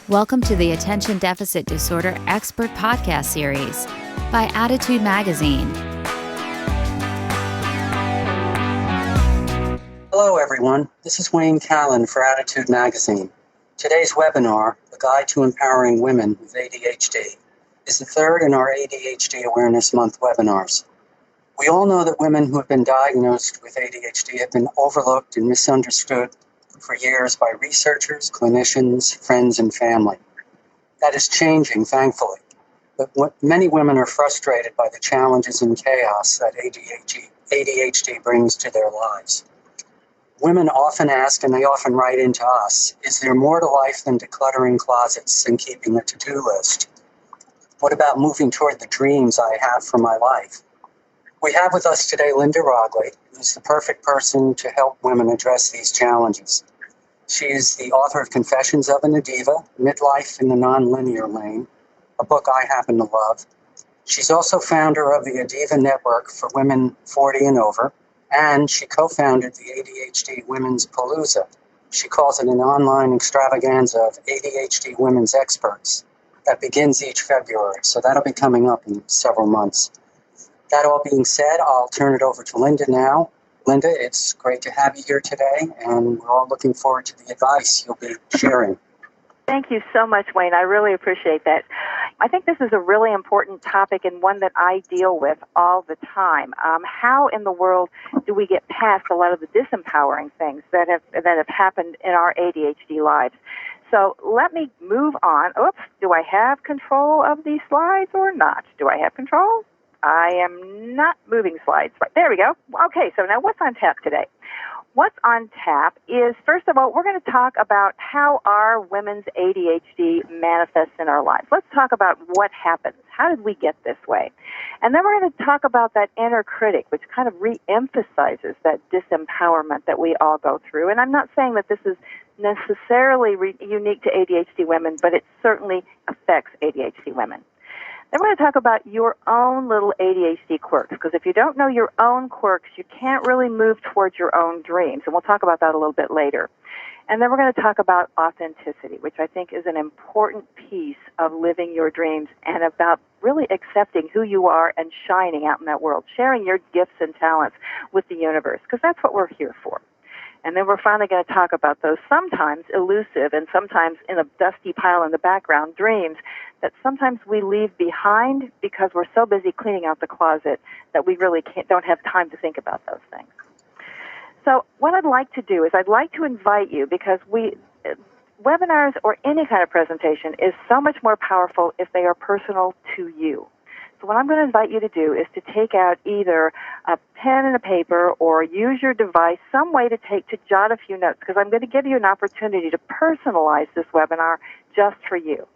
Welcome to the Attention Deficit Disorder Expert Podcast Series by Attitude Magazine. Hello, everyone. This is Wayne Callan for Attitude Magazine. Today's webinar, The Guide to Empowering Women with ADHD, is the third in our ADHD Awareness Month webinars. We all know that women who have been diagnosed with ADHD have been overlooked and misunderstood for years by researchers, clinicians, friends, and family. That is changing, thankfully. But many women are frustrated by the challenges and chaos that ADHD brings to their lives. Women often ask, and they often write into us, is there more to life than decluttering closets and keeping a to-do list? What about moving toward the dreams I have for my life? We have with us today Linda Roggli, who's the perfect person to help women address these challenges. She is the author of Confessions of a Diva, Midlife in the Nonlinear Lane, a book I happen to love. She's also founder of the Adiva Network for Women 40 and Over, and she co-founded the ADHD Women's Palooza. She calls it an online extravaganza of ADHD women's experts that begins each February, so that'll be coming up in several months. That all being said, I'll turn it over to Linda now. Linda, it's great to have you here today, and we're all looking forward to the advice you'll be sharing. Thank you so much, Wayne. I really appreciate that. I think this is a really important topic and one that I deal with all the time. How in the world do we get past a lot of the disempowering things that have happened in our ADHD lives? So let me move on. Oops, do I have control of these slides or not? Do I have control? I am not moving slides. Right, there we go. Okay, so now what's on tap today? What's on tap is, first of all, we're going to talk about how our women's ADHD manifests in our lives. Let's talk about what happens. How did we get this way? And then we're going to talk about that inner critic, which kind of re-emphasizes that disempowerment that we all go through. And I'm not saying that this is necessarily unique to ADHD women, but it certainly affects ADHD women. Then we're going to talk about your own little ADHD quirks, because if you don't know your own quirks, you can't really move towards your own dreams, and we'll talk about that a little bit later. And then we're going to talk about authenticity, which I think is an important piece of living your dreams and about really accepting who you are and shining out in that world, sharing your gifts and talents with the universe, because that's what we're here for. And then we're finally going to talk about those sometimes elusive and sometimes in a dusty pile in the background dreams that sometimes we leave behind because we're so busy cleaning out the closet that we really don't have time to think about those things. So what I'd like to do is I'd like to invite you, because webinars or any kind of presentation is so much more powerful if they are personal to you. So what I'm going to invite you to do is to take out either a pen and a paper or use your device, some way to jot a few notes, because I'm going to give you an opportunity to personalize this webinar just for you.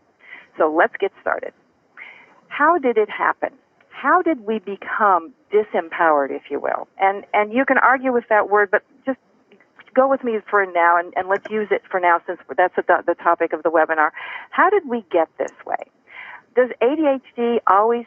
So let's get started. How did it happen? How did we become disempowered, if you will? And you can argue with that word, but just go with me for now, and let's use it for now since that's the topic of the webinar. How did we get this way? Does ADHD always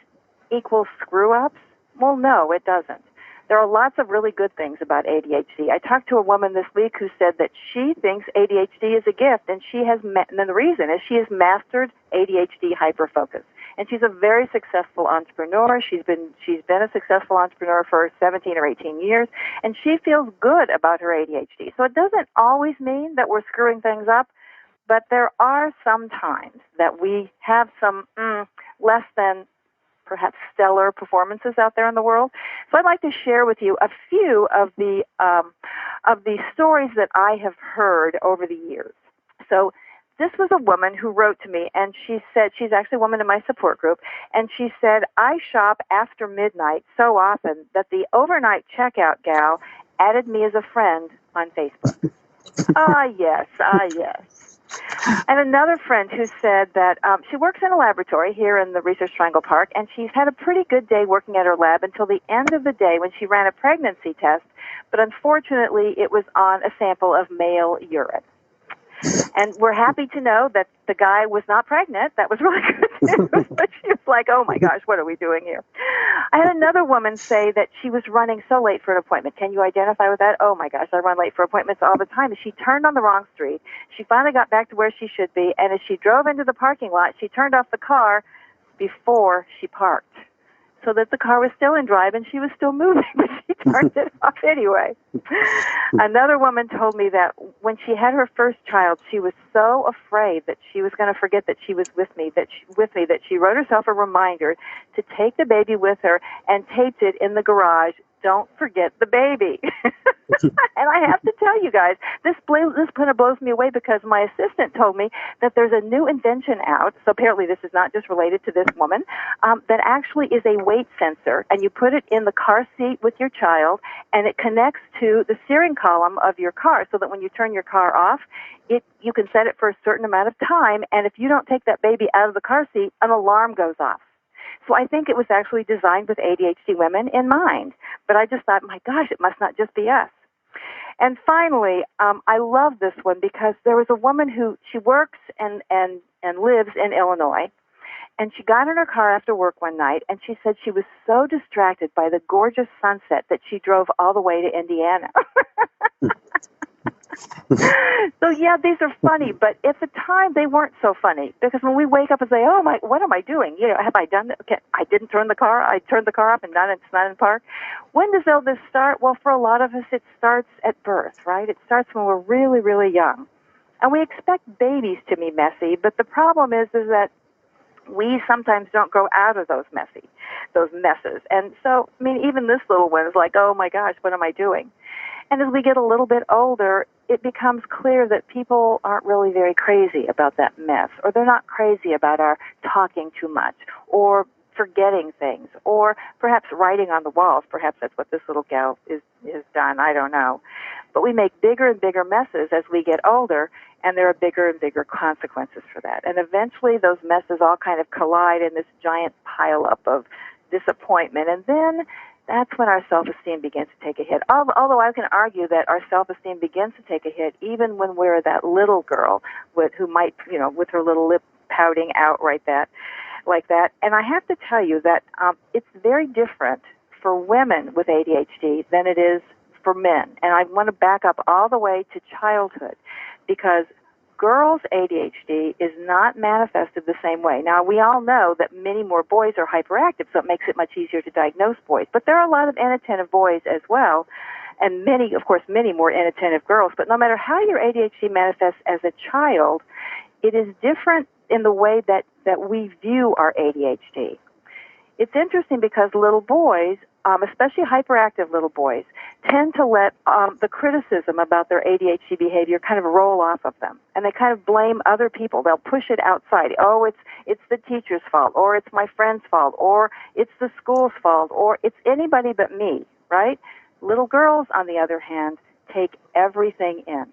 equal screw-ups? Well, no, it doesn't. There are lots of really good things about ADHD. I talked to a woman this week who said that she thinks ADHD is a gift, and and then the reason is she has mastered ADHD hyperfocus. And she's a very successful entrepreneur. She's been a successful entrepreneur for 17 or 18 years, and she feels good about her ADHD. So it doesn't always mean that we're screwing things up, but there are some times that we have some less than perhaps stellar performances out there in the world. So I'd like to share with you a few of the stories that I have heard over the years. So this was a woman who wrote to me, and she said, she's actually a woman in my support group, and she said, I shop after midnight so often that the overnight checkout gal added me as a friend on Facebook. Yes. And another friend who said that she works in a laboratory here in the Research Triangle Park, and she's had a pretty good day working at her lab until the end of the day when she ran a pregnancy test, but unfortunately it was on a sample of male urine. And we're happy to know that the guy was not pregnant. That was really good But she was like, oh my gosh, what are we doing here? I had another woman say that she was running so late for an appointment. Can you identify with that? Oh my gosh, I run late for appointments all the time. And she turned on the wrong street. She finally got back to where she should be, and as she drove into the parking lot, she turned off the car before she parked, so that the car was still in drive and she was still moving, but she turned it off anyway. Another woman told me that when she had her first child, she was so afraid that she was going to forget that she was with me, that she wrote herself a reminder to take the baby with her and taped it in the garage. Don't forget the baby. And I have to tell you guys, this kind of blows me away, because my assistant told me that there's a new invention out. So apparently this is not just related to this woman, that actually is a weight sensor, and you put it in the car seat with your child, and it connects to the steering column of your car, so that when you turn your car off, you can set it for a certain amount of time, and if you don't take that baby out of the car seat, an alarm goes off. So I think it was actually designed with ADHD women in mind. But I just thought, my gosh, it must not just be us. And finally, I love this one, because there was a woman who, she works and lives in Illinois, and she got in her car after work one night, and she said she was so distracted by the gorgeous sunset that she drove all the way to Indiana. So yeah, these are funny, but at the time they weren't so funny, because when we wake up and say, "Oh my, what am I doing? You know, have I done that? Okay, I didn't turn the car. I turned the car off, and it's not in park." When does all this start? Well, for a lot of us, it starts at birth, right? It starts when we're really, really young, and we expect babies to be messy. But the problem is that we sometimes don't grow out of those messes. And so, I mean, even this little one is like, "Oh my gosh, what am I doing?" And as we get a little bit older, it becomes clear that people aren't really very crazy about that mess, or they're not crazy about our talking too much, or forgetting things, or perhaps writing on the walls. Perhaps that's what this little gal is done. I don't know. But we make bigger and bigger messes as we get older, and there are bigger and bigger consequences for that. And eventually those messes all kind of collide in this giant pileup of disappointment, and then that's when our self-esteem begins to take a hit. Although I can argue that our self-esteem begins to take a hit even when we're that little girl who might, with her little lip pouting out like that. And I have to tell you that it's very different for women with ADHD than it is for men. And I want to back up all the way to childhood, because girls' ADHD is not manifested the same way. Now, we all know that many more boys are hyperactive, so it makes it much easier to diagnose boys. But there are a lot of inattentive boys as well, and many more inattentive girls. But no matter how your ADHD manifests as a child, it is different in the way that we view our ADHD. It's interesting because little boys, especially hyperactive little boys, tend to let the criticism about their ADHD behavior kind of roll off of them, and they kind of blame other people. They'll push it outside. Oh, it's the teacher's fault, or it's my friend's fault, or it's the school's fault, or it's anybody but me, right? Little girls, on the other hand, take everything in.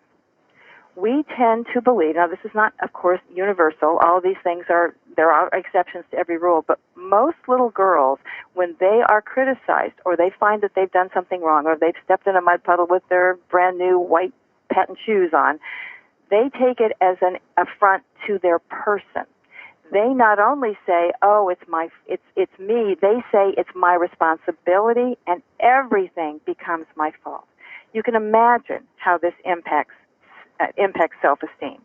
We tend to believe, now this is not, of course, universal. All of these things there are exceptions to every rule, but most little girls, when they are criticized, or they find that they've done something wrong, or they've stepped in a mud puddle with their brand new white patent shoes on, they take it as an affront to their person. They not only say, "Oh, it's me," they say it's my responsibility, and everything becomes my fault. You can imagine how this impacts self-esteem.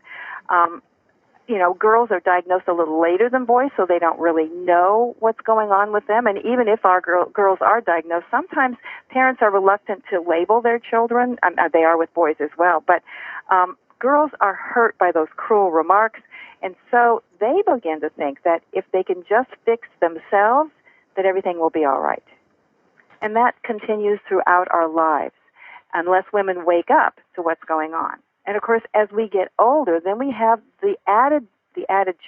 Girls are diagnosed a little later than boys, so they don't really know what's going on with them. And even if our girls are diagnosed, sometimes parents are reluctant to label their children. They are with boys as well. But girls are hurt by those cruel remarks, and so they begin to think that if they can just fix themselves, that everything will be all right. And that continues throughout our lives, unless women wake up to what's going on. And of course, as we get older, then we have the added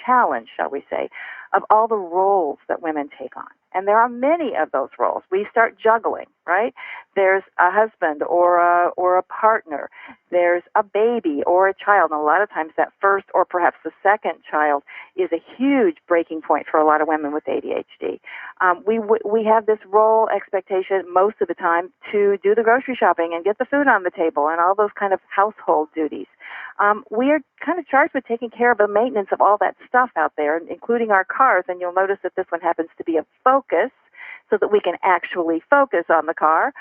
challenge, shall we say, of all the roles that women take on. And there are many of those roles. We start juggling. right? There's a husband or a partner. There's a baby or a child. And a lot of times that first or perhaps the second child is a huge breaking point for a lot of women with ADHD. We have this role expectation most of the time to do the grocery shopping and get the food on the table and all those kind of household duties. We are kind of charged with taking care of the maintenance of all that stuff out there, including our cars. And you'll notice that this one happens to be a Focus, so that we can actually focus on the car.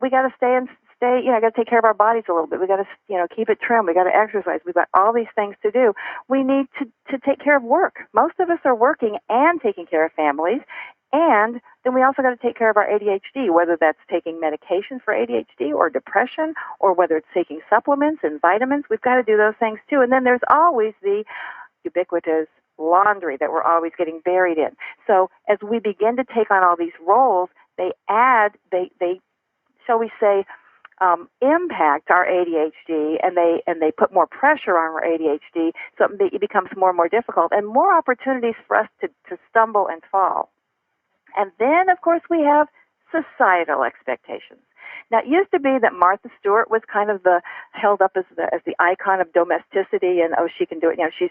We got to stay, got to take care of our bodies a little bit. We got to, keep it trim. We got to exercise. We've got all these things to do. We need to take care of work. Most of us are working and taking care of families. And then we also got to take care of our ADHD, whether that's taking medication for ADHD or depression, or whether it's taking supplements and vitamins. We've got to do those things too. And then there's always the ubiquitous laundry that we're always getting buried in. So as we begin to take on all these roles, they shall we say, impact our ADHD, and they put more pressure on our ADHD, so it becomes more and more difficult, and more opportunities for us to stumble and fall. And then, of course, we have societal expectations. Now, it used to be that Martha Stewart was kind of held up as the icon of domesticity, and she can do it. She's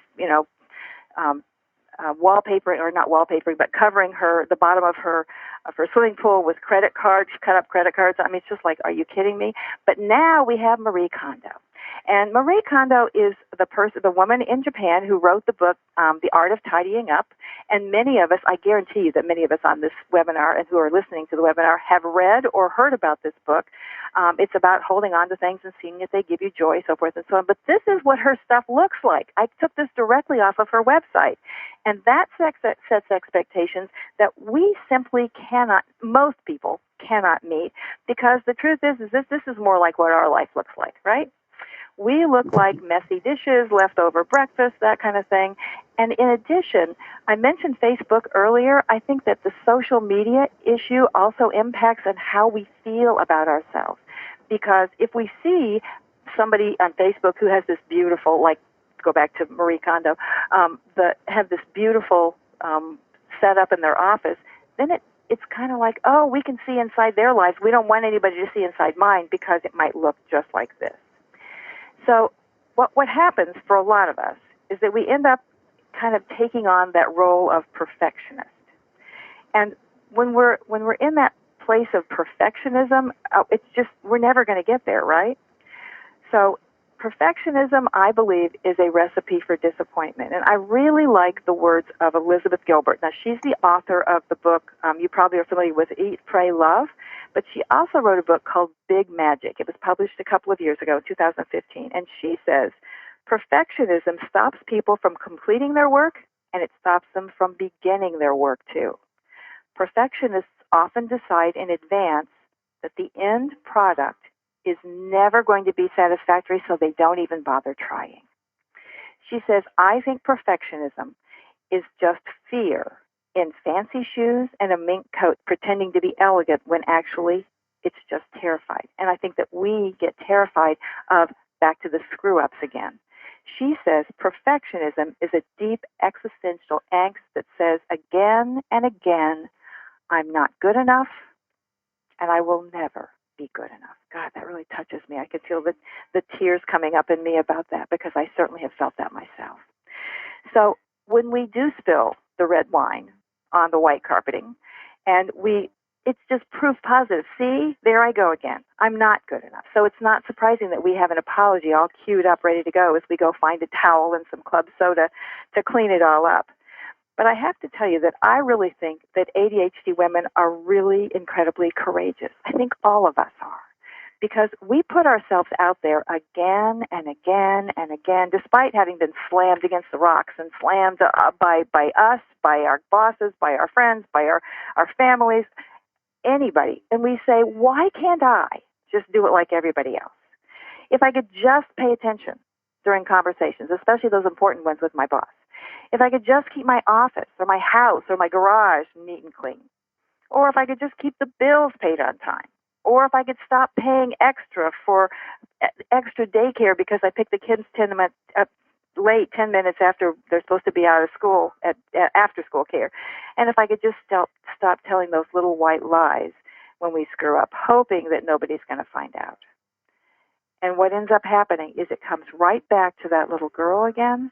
wallpapering, or not wallpapering, but covering the bottom of her swimming pool with credit cards. She cut up credit cards. I mean, it's just like, are you kidding me? But now we have Marie Kondo. And Marie Kondo is the woman in Japan who wrote the book, The Art of Tidying Up. And many of us, I guarantee you that many of us on this webinar and who are listening to the webinar have read or heard about this book. It's about holding on to things and seeing if they give you joy, so forth and so on. But this is what her stuff looks like. I took this directly off of her website. And that sets expectations that we simply cannot, most people cannot meet, because the truth is this is more like what our life looks like, right? We look like messy dishes, leftover breakfast, that kind of thing. And in addition, I mentioned Facebook earlier. I think that the social media issue also impacts on how we feel about ourselves. Because if we see somebody on Facebook who has this beautiful, like, go back to Marie Kondo, have this beautiful setup in their office, then it's kind of like, oh, we can see inside their lives. We don't want anybody to see inside mine because it might look just like this. So what happens for a lot of us is that we end up kind of taking on that role of perfectionist. And when we're in that place of perfectionism, it's just, we're never going to get there, right? So perfectionism, I believe, is a recipe for disappointment. And I really like the words of Elizabeth Gilbert. Now, she's the author of the book, you probably are familiar with, Eat, Pray, Love, but she also wrote a book called Big Magic. It was published a couple of years ago, 2015, and she says, perfectionism stops people from completing their work, and it stops them from beginning their work, too. Perfectionists often decide in advance that the end product is never going to be satisfactory, so they don't even bother trying. She says, I think perfectionism is just fear in fancy shoes and a mink coat pretending to be elegant when actually it's just terrified. And I think that we get terrified of back to the screw-ups again. She says perfectionism is a deep existential angst that says again and again, I'm not good enough and I will never be good enough. God, that really touches me. I can feel the tears coming up in me about that, because I certainly have felt that myself. So when we do spill the red wine on the white carpeting, and it's just proof positive. See, there I go again. I'm not good enough. So it's not surprising that we have an apology all queued up, ready to go as we go find a towel and some club soda to clean it all up. But I have to tell you that I really think that ADHD women are really incredibly courageous. I think all of us are, because we put ourselves out there again and again and again, despite having been slammed against the rocks and slammed by us, by our bosses, by our friends, by our families, anybody. And we say, why can't I just do it like everybody else? If I could just pay attention during conversations, especially those important ones with my boss. If I could just keep my office or my house or my garage neat and clean. Or if I could just keep the bills paid on time. Or if I could stop paying extra for extra daycare because I picked the kids 10 minutes late, 10 minutes after they're supposed to be out of school at after school care. And if I could just stop telling those little white lies when we screw up, hoping that nobody's going to find out. And what ends up happening is it comes right back to that little girl again.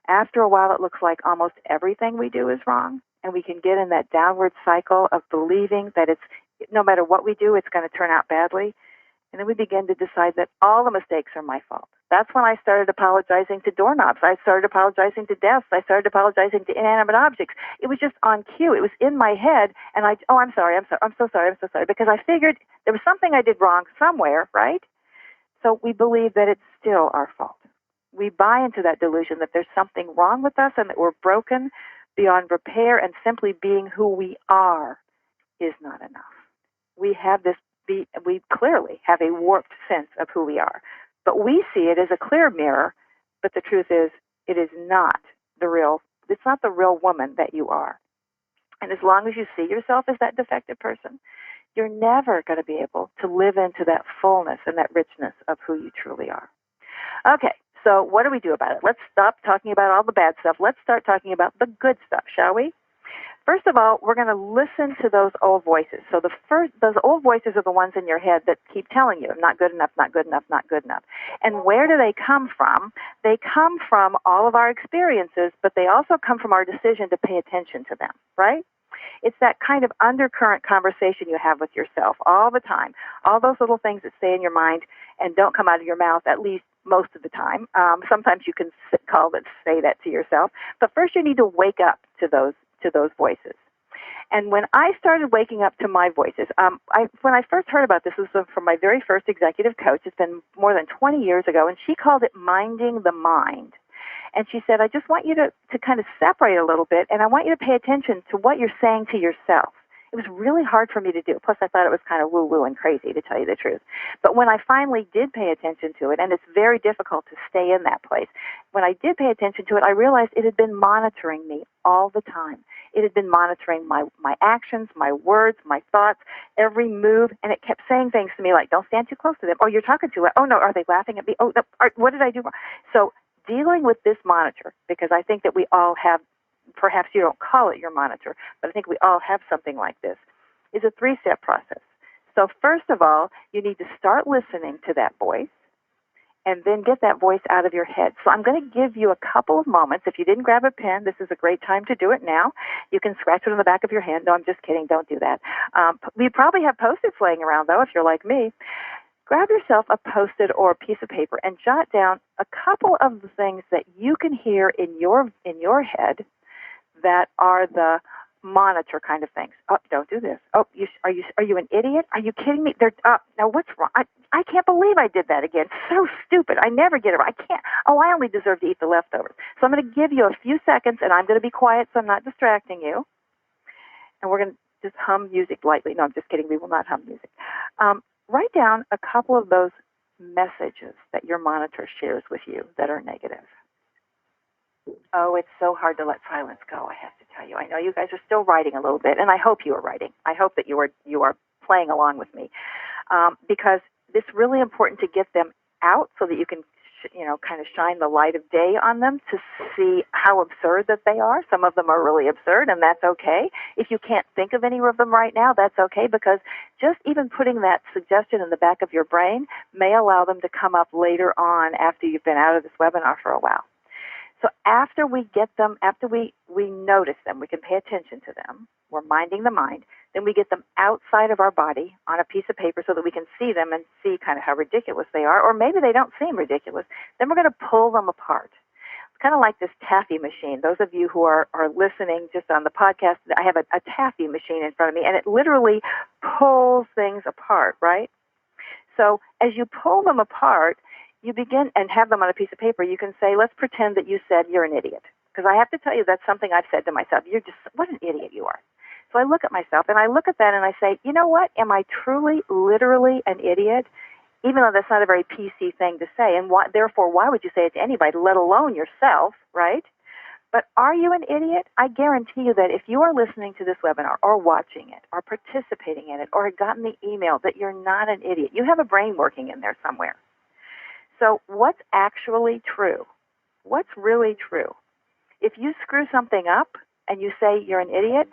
After a while, it looks like almost everything we do is wrong, and we can get in that downward cycle of believing that it's no matter what we do, it's going to turn out badly. And then we begin to decide that all the mistakes are my fault. That's when I started apologizing to doorknobs. I started apologizing to desks. I started apologizing to inanimate objects. It was just on cue. It was in my head, and I'm sorry, I'm so sorry, because I figured there was something I did wrong somewhere, right? So we believe that it's still our fault. We buy into that delusion that there's something wrong with us and that we're broken beyond repair, and simply being who we are is not enough. We clearly have a warped sense of who we are. But we see it as a clear mirror, but the truth is it's not the real woman that you are. And as long as you see yourself as that defective person, you're never going to be able to live into that fullness and that richness of who you truly are. Okay, so what do we do about it? Let's stop talking about all the bad stuff. Let's start talking about the good stuff, shall we? First of all, we're going to listen to those old voices. So those old voices are the ones in your head that keep telling you, not good enough, not good enough, not good enough. And where do they come from? They come from all of our experiences, but they also come from our decision to pay attention to them, right? It's that kind of undercurrent conversation you have with yourself all the time. All those little things that stay in your mind and don't come out of your mouth, at least most of the time. Sometimes you can say that to yourself. But first you need to wake up to those voices. And when I started waking up to my voices, when I first heard about this, this was from my very first executive coach. It's been more than 20 years ago, and she called it minding the mind. And she said, I just want you to kind of separate a little bit, and I want you to pay attention to what you're saying to yourself. It was really hard for me to do. Plus, I thought it was kind of woo-woo and crazy, to tell you the truth. But when I finally did pay attention to it, and it's very difficult to stay in that place, when I did pay attention to it, I realized it had been monitoring me all the time. It had been monitoring my actions, my words, my thoughts, every move, and it kept saying things to me like, don't stand too close to them. Oh, you're talking to it. Oh, no, are they laughing at me? Oh, no, what did I do wrong? So dealing with this monitor, because I think that we all have, perhaps you don't call it your monitor, but I think we all have something like this, is a 3-step process. So first of all, you need to start listening to that voice and then get that voice out of your head. So I'm going to give you a couple of moments. If you didn't grab a pen, this is a great time to do it now. You can scratch it on the back of your hand. No, I'm just kidding. Don't do that. We probably have Post-its laying around, though, if you're like me. Grab yourself a Post-it or a piece of paper and jot down a couple of the things that you can hear in your head that are the monitor kind of things. Oh, don't do this. Oh, are you an idiot? Are you kidding me? Now what's wrong? I can't believe I did that again. So stupid. I never get it right. I can't. Oh, I only deserve to eat the leftovers. So I'm going to give you a few seconds, and I'm going to be quiet so I'm not distracting you. And we're going to just hum music lightly. No, I'm just kidding. We will not hum music. Write down a couple of those messages that your monitor shares with you that are negative. Oh, it's so hard to let silence go, I have to tell you. I know you guys are still writing a little bit, and I hope you are writing. I hope that you are playing along with me, because it's really important to get them out so that you can, kind of shine the light of day on them to see how absurd that they are. Some of them are really absurd, and that's okay. If you can't think of any of them right now, that's okay, because just even putting that suggestion in the back of your brain may allow them to come up later on after you've been out of this webinar for a while. So after we get them, after we notice them, we can pay attention to them, we're minding the mind, then we get them outside of our body on a piece of paper so that we can see them and see kind of how ridiculous they are, or maybe they don't seem ridiculous. Then we're going to pull them apart. It's kind of like this taffy machine. Those of you who are listening just on the podcast, I have a taffy machine in front of me, and it literally pulls things apart, right? So as you pull them apart, you begin and have them on a piece of paper. You can say, let's pretend that you said you're an idiot. Because I have to tell you, that's something I've said to myself. What an idiot you are. So I look at myself, and I look at that, and I say, you know what? Am I truly, literally an idiot? Even though that's not a very PC thing to say. And therefore, why would you say it to anybody, let alone yourself, right? But are you an idiot? I guarantee you that if you are listening to this webinar or watching it or participating in it or had gotten the email, that you're not an idiot. You have a brain working in there somewhere. So what's actually true? What's really true? If you screw something up and you say you're an idiot,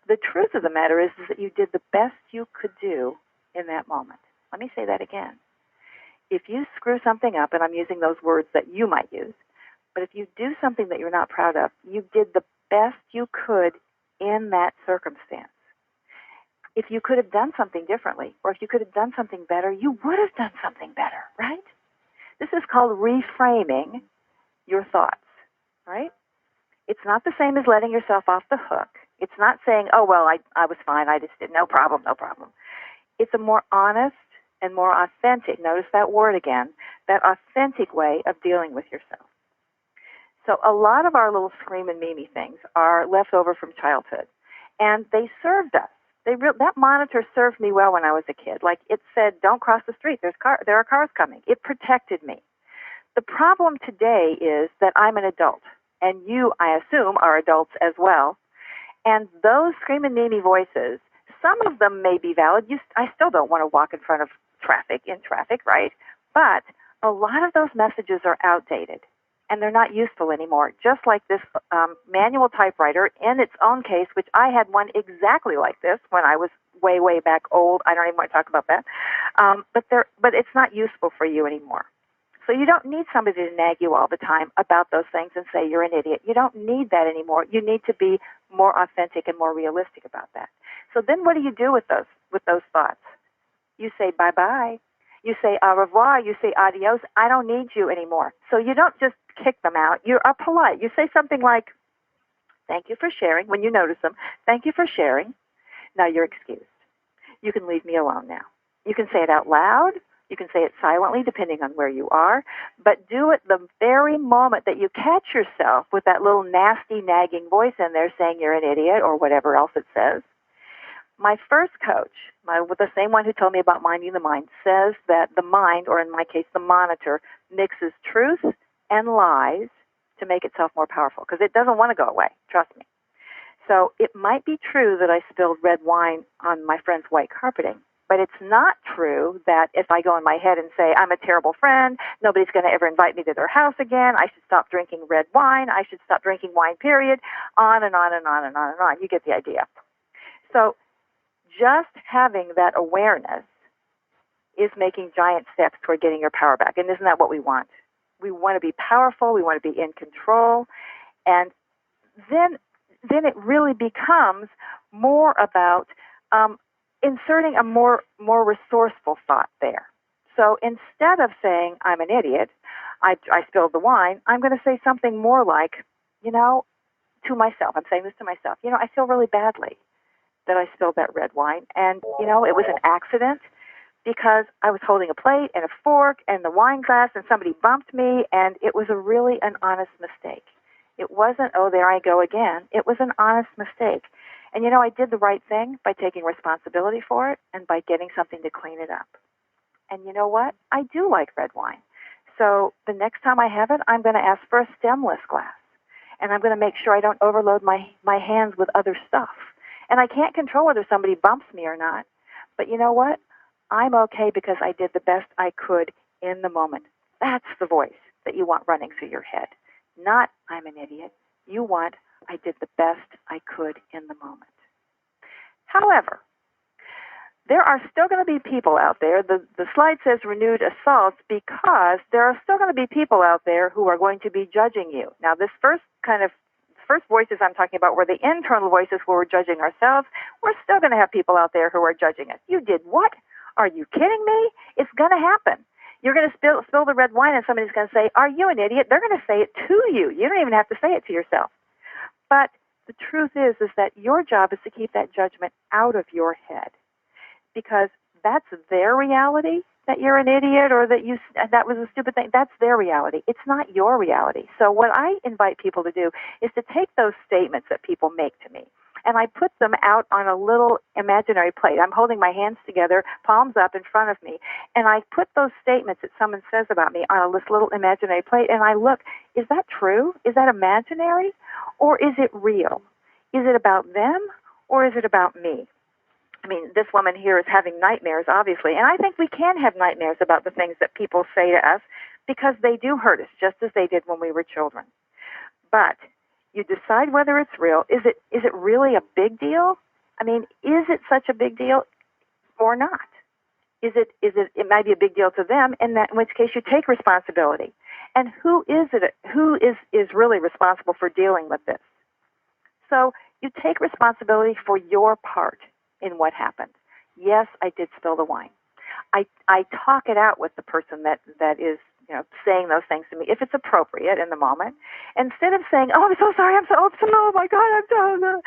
The truth of the matter is that you did the best you could do in that moment. Let me say that again. If you screw something up, and I'm using those words that you might use, but if you do something that you're not proud of, you did the best you could in that circumstance. If you could have done something differently, or if you could have done something better, you would have done something better, right? This is called reframing your thoughts, right? It's not the same as letting yourself off the hook. It's not saying, oh, well, I was fine, I just did, no problem, no problem. It's a more honest and more authentic, notice that word again, that authentic way of dealing with yourself. So a lot of our little scream and meme things are left over from childhood, and they served us. That monitor served me well when I was a kid. Like it said, don't cross the street, there are cars coming. It protected me. The problem today is that I'm an adult, and you, I assume, are adults as well. And those scream and meme voices, some of them may be valid. I still don't want to walk in front of in traffic, right? But a lot of those messages are outdated, and they're not useful anymore. Just like this manual typewriter in its own case, which I had one exactly like this when I was way, way back old. I don't even want to talk about that. But it's not useful for you anymore. So you don't need somebody to nag you all the time about those things and say you're an idiot. You don't need that anymore. You need to be more authentic and more realistic about that. So then what do you do with those thoughts? You say bye-bye. You say au revoir. You say adios. I don't need you anymore. So you don't just kick them out. You are polite. You say something like, thank you for sharing, when you notice them. Thank you for sharing. Now you're excused. You can leave me alone now. You can say it out loud. You can say it silently, depending on where you are. But do it the very moment that you catch yourself with that little nasty, nagging voice in there saying you're an idiot or whatever else it says. My first coach, the same one who told me about minding the mind, says that the mind, or in my case, the monitor, mixes truth and lies to make itself more powerful because it doesn't want to go away. Trust me. So it might be true that I spilled red wine on my friend's white carpeting, but it's not true that if I go in my head and say, I'm a terrible friend, nobody's going to ever invite me to their house again, I should stop drinking red wine, I should stop drinking wine, period, on and on and on and on and on. You get the idea. So just having that awareness is making giant steps toward getting your power back. And isn't that what we want? We want to be powerful. We want to be in control. And then it really becomes more about inserting a more resourceful thought there. So instead of saying, I'm an idiot, I spilled the wine, I'm going to say something more like, to myself. I'm saying this to myself. I feel really badly that I spilled that red wine. And, it was an accident because I was holding a plate and a fork and the wine glass and somebody bumped me, and it was really an honest mistake. It wasn't, oh, there I go again. It was an honest mistake. And, I did the right thing by taking responsibility for it and by getting something to clean it up. And you know what? I do like red wine. So the next time I have it, I'm going to ask for a stemless glass. And I'm going to make sure I don't overload my hands with other stuff. And I can't control whether somebody bumps me or not. But you know what? I'm okay because I did the best I could in the moment. That's the voice that you want running through your head. Not, I'm an idiot. You want, I did the best I could in the moment. However, there are still going to be people out there, the slide says renewed assaults, because there are still going to be people out there who are going to be judging you. Now, this first voices I'm talking about were the internal voices where we're judging ourselves. We're still going to have people out there who are judging us. You did what? Are you kidding me? It's going to happen. You're going to spill the red wine and somebody's going to say, are you an idiot? They're going to say it to you. You don't even have to say it to yourself. But the truth is that your job is to keep that judgment out of your head, because that's their reality, that you're an idiot or that was a stupid thing. That's their reality. It's not your reality. So what I invite people to do is to take those statements that people make to me, and I put them out on a little imaginary plate. I'm holding my hands together, palms up in front of me, and I put those statements that someone says about me on this little imaginary plate, and I look, is that true? Is that imaginary? Or is it real? Is it about them, or is it about me? I mean, this woman here is having nightmares, obviously, and I think we can have nightmares about the things that people say to us because they do hurt us, just as they did when we were children. But you decide whether it's real. Is it really a big deal? I mean, is it such a big deal or not? It might be a big deal to them, in which case you take responsibility. And who is really responsible for dealing with this? So you take responsibility for your part in what happened. Yes, I did spill the wine. I talk it out with the person that is, saying those things to me, if it's appropriate in the moment. Instead of saying, oh, I'm so sorry, oh my God, I'm so...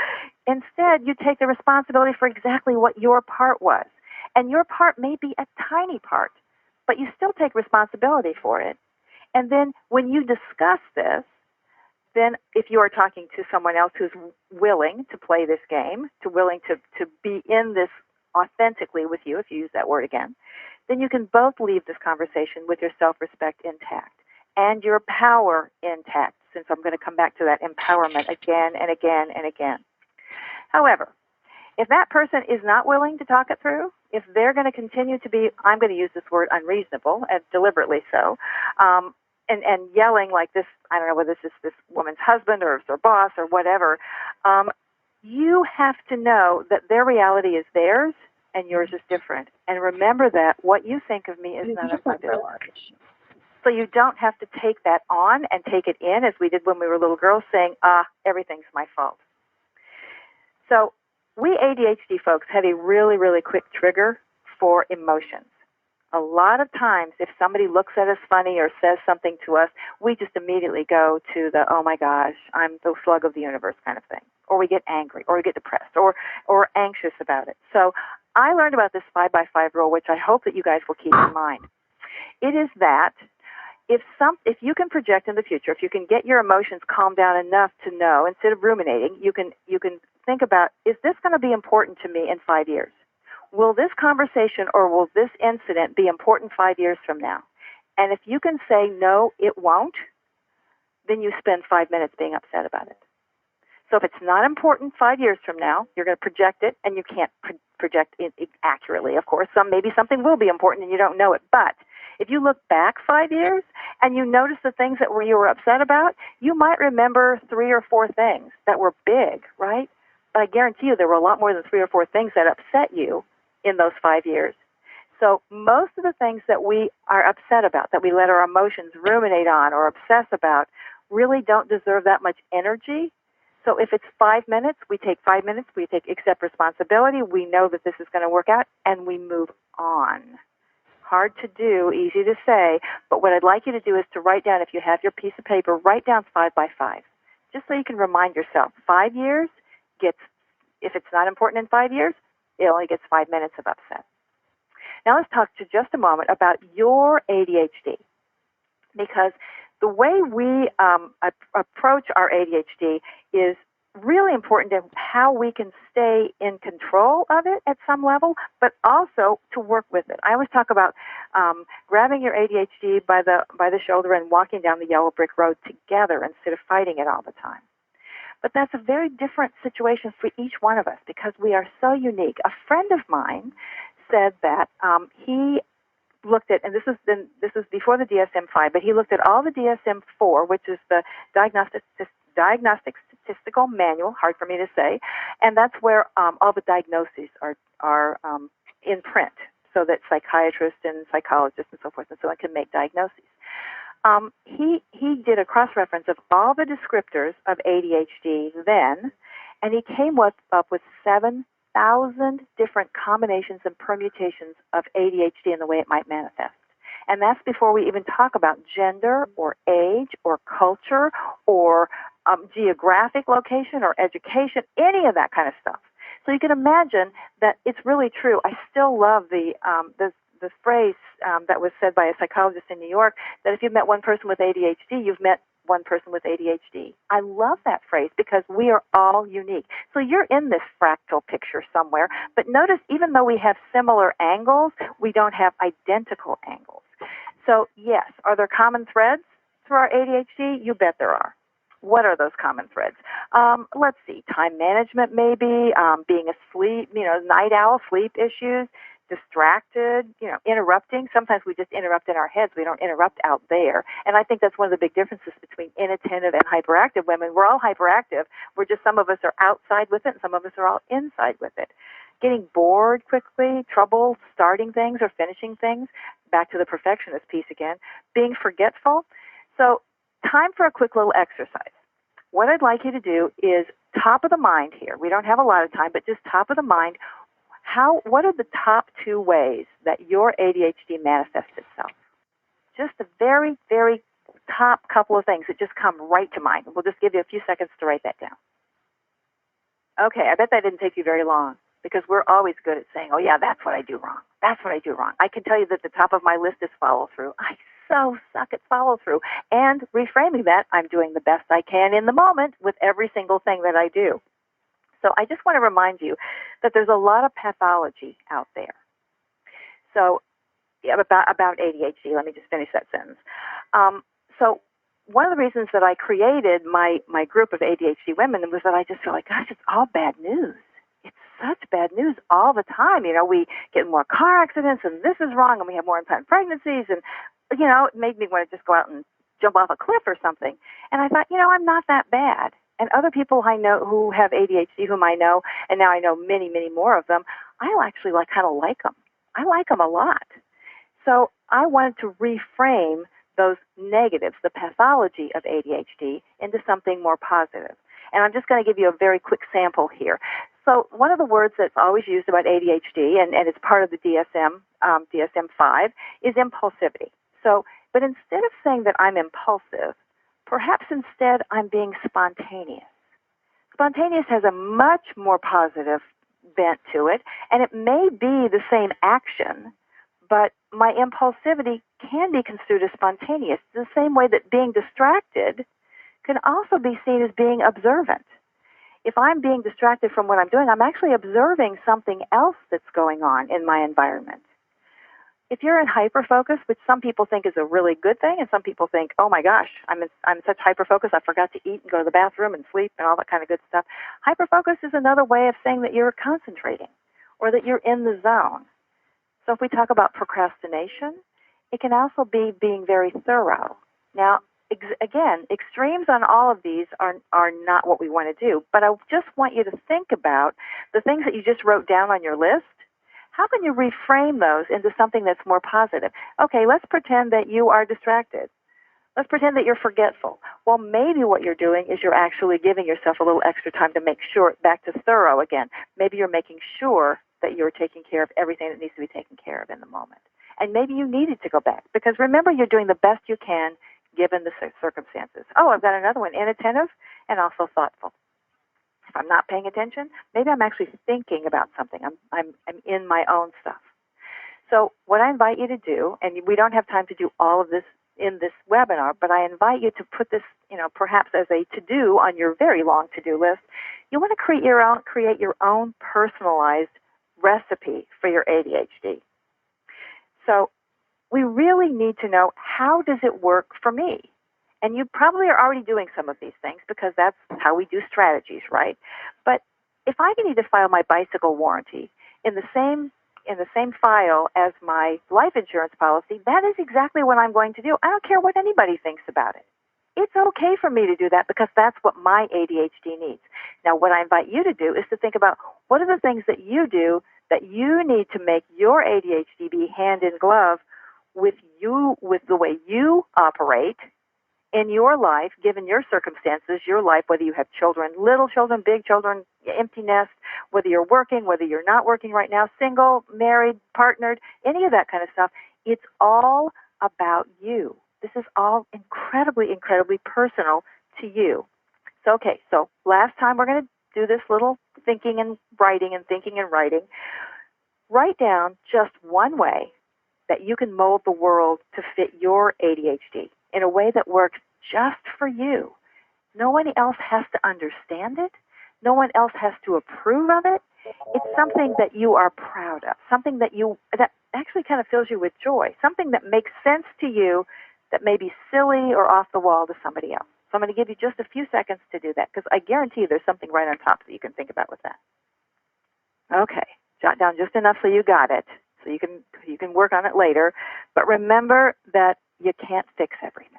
Instead, you take the responsibility for exactly what your part was. And your part may be a tiny part, but you still take responsibility for it. And then when you discuss this, then if you are talking to someone else who's willing to play this game, willing to be in this authentically with you, if you use that word again, then you can both leave this conversation with your self-respect intact and your power intact, since I'm going to come back to that empowerment again and again and again. However, if that person is not willing to talk it through, if they're going to continue to be, I'm going to use this word, unreasonable, and deliberately so, and yelling like this, I don't know whether this is this woman's husband or their boss or whatever, you have to know that their reality is theirs and yours is different. And remember that what you think of me is none of my business. So you don't have to take that on and take it in, as we did when we were little girls, saying, everything's my fault. So we ADHD folks have a really, really quick trigger for emotions. A lot of times, if somebody looks at us funny or says something to us, we just immediately go to the, oh my gosh, I'm the slug of the universe kind of thing. Or we get angry, or we get depressed, or anxious about it. So I learned about this 5x5 rule, which I hope that you guys will keep in mind. It is that if you can project in the future, if you can get your emotions calmed down enough to know, instead of ruminating, you can think about, is this going to be important to me in 5 years? Will this conversation or will this incident be important 5 years from now? And if you can say, no, it won't, then you spend 5 minutes being upset about it. So if it's not important 5 years from now, you're going to project it, and you can't project it accurately, of course. Maybe something will be important and you don't know it. But if you look back 5 years and you notice the things that you were upset about, you might remember 3 or 4 things that were big, right? But I guarantee you there were a lot more than 3 or 4 things that upset you in those 5 years. So most of the things that we are upset about, that we let our emotions ruminate on or obsess about, really don't deserve that much energy. So if it's 5 minutes, we take 5 minutes, we accept responsibility, we know that this is going to work out, and we move on. Hard to do, easy to say, but what I'd like you to do is to write down, if you have your piece of paper, write down 5x5, just so you can remind yourself, 5 years if it's not important in 5 years, it only gets 5 minutes of upset. Now let's talk to just a moment about your ADHD, because the way we approach our ADHD is really important to how we can stay in control of it at some level, but also to work with it. I always talk about grabbing your ADHD by the shoulder and walking down the yellow brick road together instead of fighting it all the time. But that's a very different situation for each one of us because we are so unique. A friend of mine said that he looked at, and this is before the DSM-5, but he looked at all the DSM-4, which is the Diagnostic Statistical Manual, hard for me to say, and that's where all the diagnoses are in print, so that psychiatrists and psychologists and so forth and so on can make diagnoses. He did a cross-reference of all the descriptors of ADHD then, and he came up with 7,000 different combinations and permutations of ADHD and the way it might manifest. And that's before we even talk about gender or age or culture or geographic location or education, any of that kind of stuff. So you can imagine that it's really true. I still love the phrase that was said by a psychologist in New York, that if you've met one person with ADHD, you've met one person with ADHD. I love that phrase because we are all unique. So you're in this fractal picture somewhere, but notice even though we have similar angles, we don't have identical angles. So yes, are there common threads through our ADHD? You bet there are. What are those common threads? Let's see, time management maybe, being asleep, night owl, sleep issues, distracted, interrupting. Sometimes we just interrupt in our heads. We don't interrupt out there. And I think that's one of the big differences between inattentive and hyperactive women. We're all hyperactive. We're just, some of us are outside with it and some of us are all inside with it. Getting bored quickly, trouble starting things or finishing things, back to the perfectionist piece again, being forgetful. So time for a quick little exercise. What I'd like you to do is top of the mind here. We don't have a lot of time, but just top of the mind. What are the top 2 ways that your ADHD manifests itself? Just the very, very top couple of things that just come right to mind. We'll just give you a few seconds to write that down. Okay, I bet that didn't take you very long, because we're always good at saying, oh yeah, that's what I do wrong. That's what I do wrong. I can tell you that the top of my list is follow through. I so suck at follow through. And reframing that, I'm doing the best I can in the moment with every single thing that I do. So I just want to remind you that there's a lot of pathology out there. So about ADHD, let me just finish that sentence. So one of the reasons that I created my group of ADHD women was that I just feel like, gosh, it's all bad news. It's such bad news all the time. We get more car accidents, and this is wrong, and we have more unplanned pregnancies, and, it made me want to just go out and jump off a cliff or something. And I thought, I'm not that bad. And other people I know who have ADHD, whom I know, and now I know many, many more of them, I actually kind of like them. I like them a lot. So I wanted to reframe those negatives, the pathology of ADHD, into something more positive. And I'm just going to give you a very quick sample here. So one of the words that's always used about ADHD, and it's part of the DSM-5, is impulsivity. But instead of saying that I'm impulsive, perhaps instead I'm being spontaneous. Spontaneous has a much more positive bent to it, and it may be the same action, but my impulsivity can be construed as spontaneous, the same way that being distracted can also be seen as being observant. If I'm being distracted from what I'm doing, I'm actually observing something else that's going on in my environment. If you're in hyperfocus, which some people think is a really good thing, and some people think, oh my gosh, I'm such hyperfocus, I forgot to eat and go to the bathroom and sleep and all that kind of good stuff. Hyperfocus is another way of saying that you're concentrating or that you're in the zone. So if we talk about procrastination, it can also be being very thorough. Now, again, extremes on all of these are not what we want to do, but I just want you to think about the things that you just wrote down on your list. How can you reframe those into something that's more positive? Okay, let's pretend that you are distracted. Let's pretend that you're forgetful. Well, maybe what you're doing is you're actually giving yourself a little extra time to make sure, back to thorough again. Maybe you're making sure that you're taking care of everything that needs to be taken care of in the moment. And maybe you needed to go back, because remember, you're doing the best you can given the circumstances. Oh, I've got another one, inattentive and also thoughtful. If I'm not paying attention, maybe I'm actually thinking about something. I'm in my own stuff. So what I invite you to do, and we don't have time to do all of this in this webinar, but I invite you to put this, perhaps as a to-do on your very long to-do list. You want to create your own personalized recipe for your ADHD. So we really need to know, how does it work for me? And you probably are already doing some of these things, because that's how we do strategies, right? But if I need to file my bicycle warranty in the same file as my life insurance policy, that is exactly what I'm going to do. I don't care what anybody thinks about it. It's okay for me to do that, because that's what my ADHD needs. Now, what I invite you to do is to think about, what are the things that you do that you need to make your ADHD be hand in glove with you, with the way you operate in your life, given your circumstances, your life, whether you have children, little children, big children, empty nest, whether you're working, whether you're not working right now, single, married, partnered, any of that kind of stuff. It's all about you. This is all incredibly, incredibly personal to you. So, okay, so last time we're going to do this little thinking and writing and thinking and writing. Write down just one way that you can mold the world to fit your ADHD in a way that works just for you. No one else has to understand it. No one else has to approve of it. It's something that you are proud of, something that actually kind of fills you with joy, something that makes sense to you that may be silly or off the wall to somebody else. So I'm going to give you just a few seconds to do that, because I guarantee you there's something right on top that you can think about with that. Okay, jot down just enough so you got it. So you can work on it later. But remember that you can't fix everything.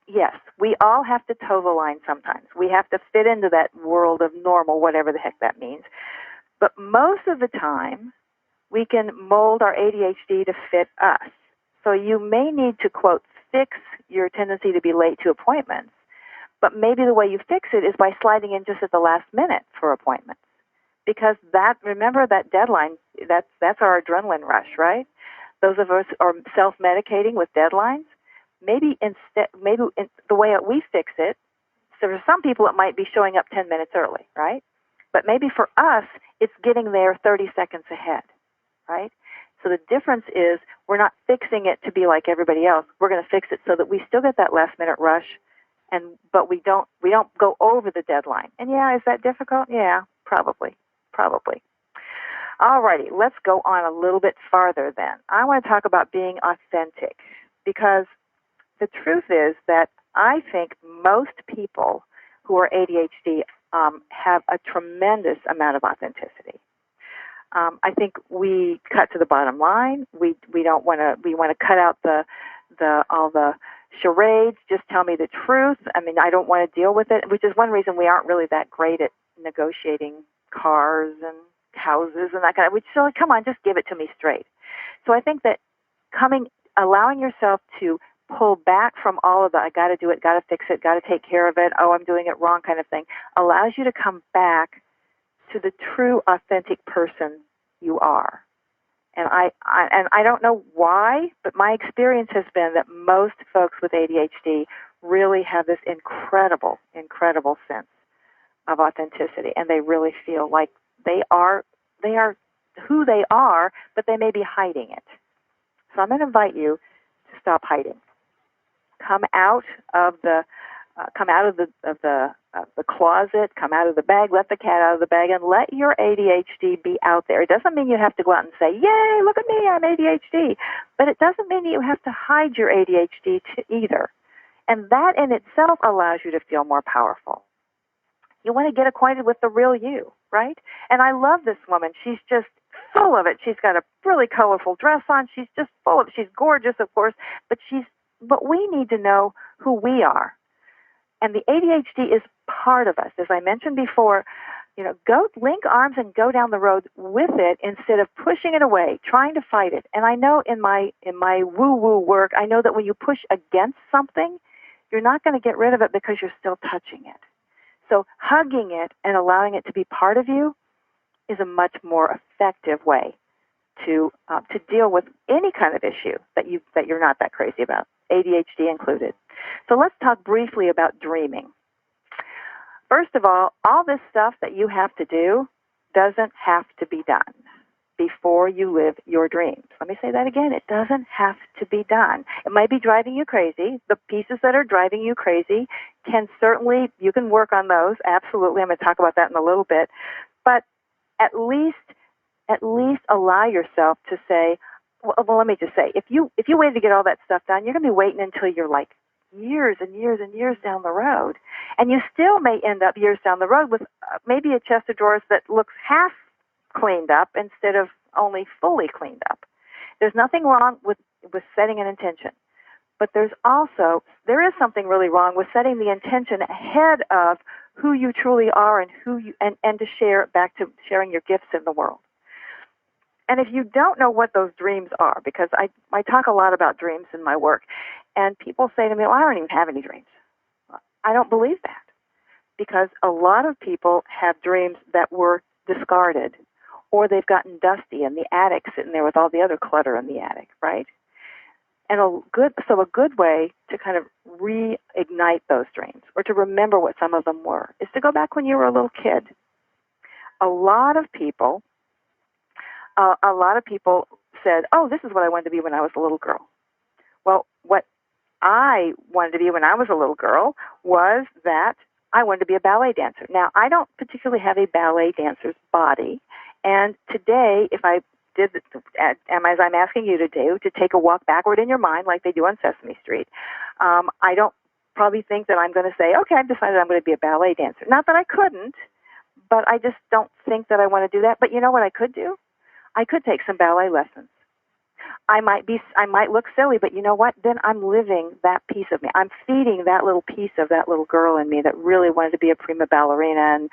Yes, we all have to toe the line sometimes. We have to fit into that world of normal, whatever the heck that means. But most of the time, we can mold our ADHD to fit us. So you may need to, quote, fix your tendency to be late to appointments, but maybe the way you fix it is by sliding in just at the last minute for appointments. Because remember that deadline, that's our adrenaline rush, right? Those of us are self-medicating with deadlines. Maybe the way we fix it, so for some people it might be showing up 10 minutes early, right? But maybe for us, it's getting there 30 seconds ahead, right? So the difference is we're not fixing it to be like everybody else. We're going to fix it so that we still get that last minute rush, but we don't go over the deadline. And yeah, is that difficult? Yeah, probably. All righty, let's go on a little bit farther then. I want to talk about being authentic, because the truth is that I think most people who are ADHD have a tremendous amount of authenticity. I think we cut to the bottom line. We want to cut out all the charades. Just tell me the truth. I mean, I don't want to deal with it, which is one reason we aren't really that great at negotiating cars and houses and that kind of. We just like, come on, just give it to me straight. So I think that allowing yourself to pull back from all of the I got to do it, got to fix it, got to take care of it, oh, I'm doing it wrong kind of thing, allows you to come back to the true, authentic person you are. And I don't know why, but my experience has been that most folks with ADHD really have this incredible sense of authenticity, and they really feel like they are who they are, but they may be hiding it. So I'm going to invite you to stop hiding. Come out of the closet, come out of the bag, let the cat out of the bag, and let your ADHD be out there. It doesn't mean you have to go out and say, yay, look at me, I'm ADHD. But it doesn't mean that you have to hide your ADHD either. And that in itself allows you to feel more powerful. You want to get acquainted with the real you, right? And I love this woman. She's just full of it. She's got a really colorful dress on. She's just full of it. She's gorgeous, of course, but we need to know who we are. And the ADHD is part of us. As I mentioned before, go link arms and go down the road with it instead of pushing it away, trying to fight it. And I know in my woo-woo work, I know that when you push against something, you're not going to get rid of it because you're still touching it. So hugging it and allowing it to be part of you is a much more effective way to deal with any kind of issue that you're not that crazy about, ADHD included. So let's talk briefly about dreaming. First of all this stuff that you have to do doesn't have to be done before you live your dreams. Let me say that again. It doesn't have to be done. It might be driving you crazy. The pieces that are driving you crazy you can work on those. Absolutely. I'm going to talk about that in a little bit. But at least allow yourself to say, well, let me just say, if you waited to get all that stuff done, you're going to be waiting until you're like years and years and years down the road. And you still may end up years down the road with maybe a chest of drawers that looks half cleaned up instead of only fully cleaned up. There's nothing wrong with setting an intention. But there is something really wrong with setting the intention ahead of who you truly are and and to share back to sharing your gifts in the world. And if you don't know what those dreams are, because I talk a lot about dreams in my work, and people say to me, well, I don't even have any dreams. I don't believe that, because a lot of people have dreams that were discarded, or they've gotten dusty in the attic, sitting there with all the other clutter in the attic, right? And a good way to kind of reignite those dreams, or to remember what some of them were, is to go back when you were a little kid. A lot of people said, oh, this is what I wanted to be when I was a little girl. Well, what I wanted to be when I was a little girl was that I wanted to be a ballet dancer. Now, I don't particularly have a ballet dancer's body, and today, if I did, as I'm asking you to do, to take a walk backward in your mind like they do on Sesame Street, I don't probably think that I'm going to say, okay, I've decided I'm going to be a ballet dancer. Not that I couldn't, but I just don't think that I want to do that. But you know what I could do? I could take some ballet lessons. I might look silly, but you know what? Then I'm living that piece of me. I'm feeding that little piece of that little girl in me that really wanted to be a prima ballerina,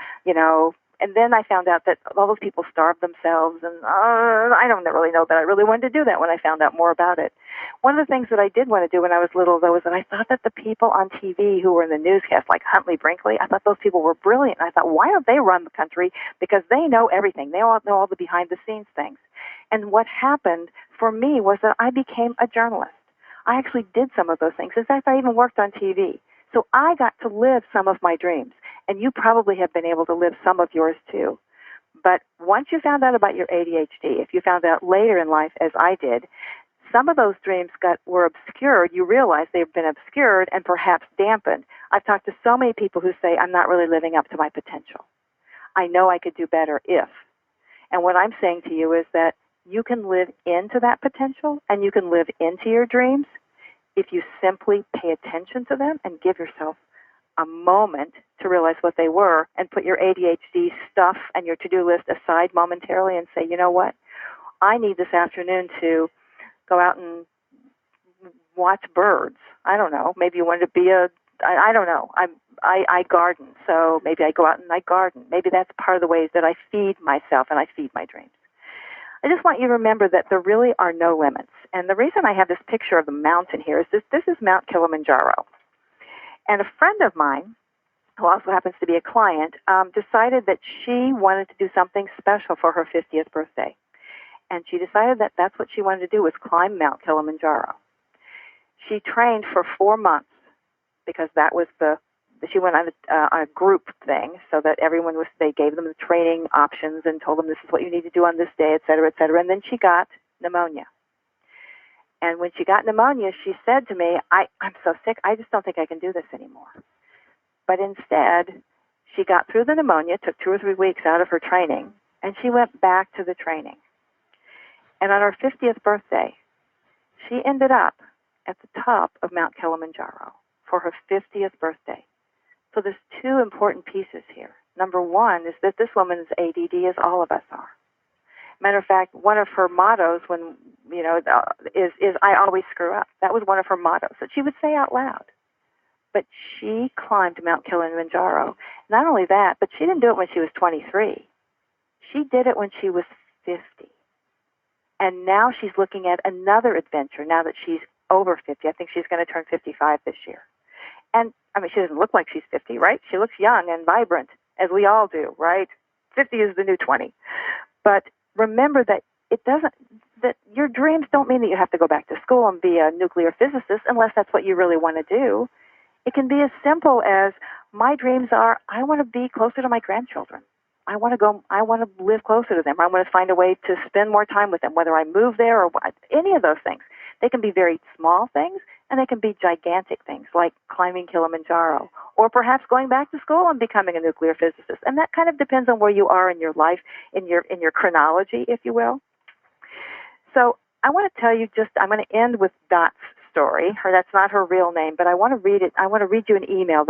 and then I found out that all those people starved themselves, and I don't really know that I really wanted to do that when I found out more about it. One of the things that I did want to do when I was little, though, is that I thought that the people on TV who were in the newscast, like Huntley Brinkley, I thought those people were brilliant. And I thought, why don't they run the country? Because they know everything. They all know all the behind-the-scenes things. And what happened for me was that I became a journalist. I actually did some of those things. In fact, I even worked on TV. So I got to live some of my dreams. And you probably have been able to live some of yours too. But once you found out about your ADHD, if you found out later in life, as I did, some of those dreams were obscured. You realize they've been obscured and perhaps dampened. I've talked to so many people who say, I'm not really living up to my potential. I know I could do better if. And what I'm saying to you is that you can live into that potential and you can live into your dreams if you simply pay attention to them and give yourself a moment to realize what they were and put your ADHD stuff and your to-do list aside momentarily and say, you know what? I need this afternoon to go out and watch birds. I don't know. Maybe you wanted to be I don't know. I garden, so maybe I go out and I garden. Maybe that's part of the ways that I feed myself and I feed my dreams. I just want you to remember that there really are no limits. And the reason I have this picture of the mountain here is this is Mount Kilimanjaro. And a friend of mine, who also happens to be a client, decided that she wanted to do something special for her 50th birthday. And she decided that that's what she wanted to do, was climb Mount Kilimanjaro. She trained for 4 months because that was she went on a group thing so that they gave them the training options and told them this is what you need to do on this day, et cetera, et cetera. And then she got pneumonia. And when she got pneumonia, she said to me, I'm so sick, I just don't think I can do this anymore. But instead, she got through the pneumonia, took 2 or 3 weeks out of her training, and she went back to the training. And on her 50th birthday, she ended up at the top of Mount Kilimanjaro for her 50th birthday. So there's 2 important pieces here. Number one is that this woman's ADD, as all of us are. Matter of fact, one of her mottos is I always screw up. That was one of her mottos that she would say out loud. But she climbed Mount Kilimanjaro. Not only that, but she didn't do it when she was 23. She did it when she was 50. And now she's looking at another adventure now that she's over 50. I think she's going to turn 55 this year. And, she doesn't look like she's 50, right? She looks young and vibrant, as we all do, right? 50 is the new 20. But remember that that your dreams don't mean that you have to go back to school and be a nuclear physicist unless that's what you really want to do. It can be as simple as my dreams are, I want to be closer to my grandchildren. I want to live closer to them. I want to find a way to spend more time with them, whether I move there or any of those things. They can be very small things, and they can be gigantic things like climbing Kilimanjaro, or perhaps going back to school and becoming a nuclear physicist. And that kind of depends on where you are in your life, in your chronology, if you will. So I want to tell you I'm going to end with Dot's story. That's not her real name, but I want to read it. I want to read you an email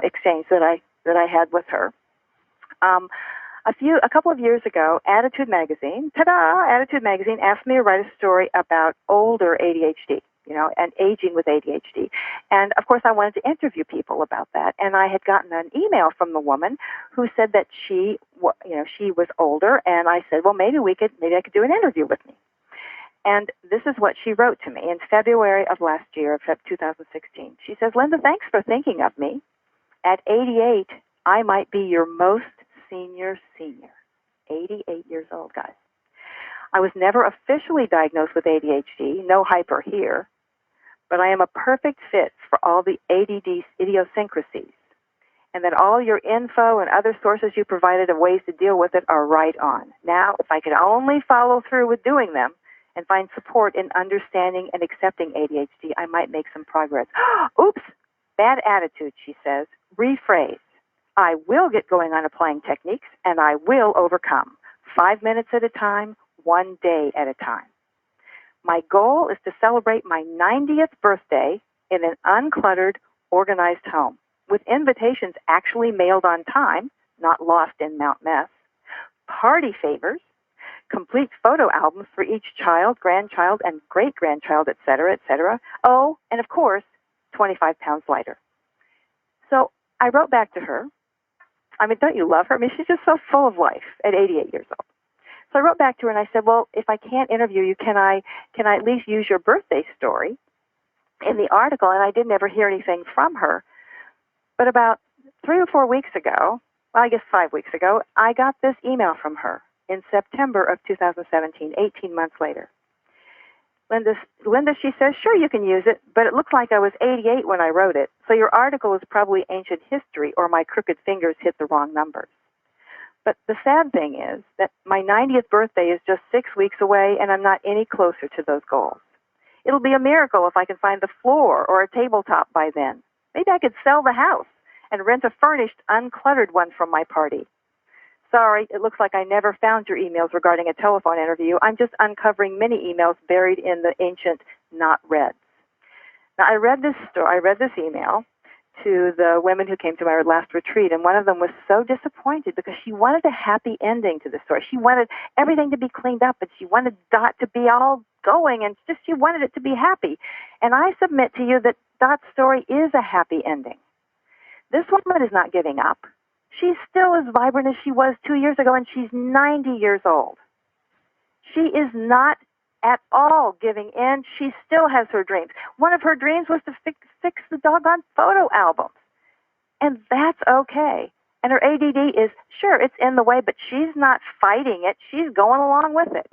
exchange that I had with her. A couple of years ago, Attitude Magazine asked me to write a story about older ADHD, and aging with ADHD. And of course, I wanted to interview people about that. And I had gotten an email from the woman who said that she was older. And I said, well, maybe I could do an interview with me. And this is what she wrote to me in February of last year, of 2016. She says, Linda, thanks for thinking of me. At 88, I might be your most senior. 88 years old, guys. I was never officially diagnosed with ADHD, no hyper here, but I am a perfect fit for all the ADD idiosyncrasies, and that all your info and other sources you provided of ways to deal with it are right on. Now, if I could only follow through with doing them and find support in understanding and accepting ADHD, I might make some progress. Oops, bad attitude, she says. Rephrase. I will get going on applying techniques, and I will overcome. 5 minutes at a time, 1 day at a time. My goal is to celebrate my 90th birthday in an uncluttered, organized home, with invitations actually mailed on time, not lost in Mount Mess, party favors, complete photo albums for each child, grandchild, and great-grandchild, et cetera, et cetera. Oh, and of course, 25 pounds lighter. So I wrote back to her. I mean, don't you love her? I mean, she's just so full of life at 88 years old. So I wrote back to her and I said, well, if I can't interview you, can I at least use your birthday story in the article? And I didn't ever hear anything from her. But about 3 or 4 weeks ago, well, I guess 5 weeks ago, I got this email from her in September of 2017, 18 months later. Linda, she says, sure, you can use it, but it looks like I was 88 when I wrote it, so your article is probably ancient history or my crooked fingers hit the wrong numbers. But the sad thing is that my 90th birthday is just 6 weeks away, and I'm not any closer to those goals. It'll be a miracle if I can find the floor or a tabletop by then. Maybe I could sell the house and rent a furnished, uncluttered one from my party. Sorry, it looks like I never found your emails regarding a telephone interview. I'm just uncovering many emails buried in the ancient not reads. Now, I read this email to the women who came to my last retreat, and one of them was so disappointed because she wanted a happy ending to the story. She wanted everything to be cleaned up, and she wanted Dot to be all going, and she wanted it to be happy. And I submit to you that Dot's story is a happy ending. This woman is not giving up. She's still as vibrant as she was 2 years ago, and she's 90 years old. She is not at all giving in. She still has her dreams. One of her dreams was to fix the doggone photo albums. And that's okay. And her ADD is, sure, it's in the way, but she's not fighting it. She's going along with it.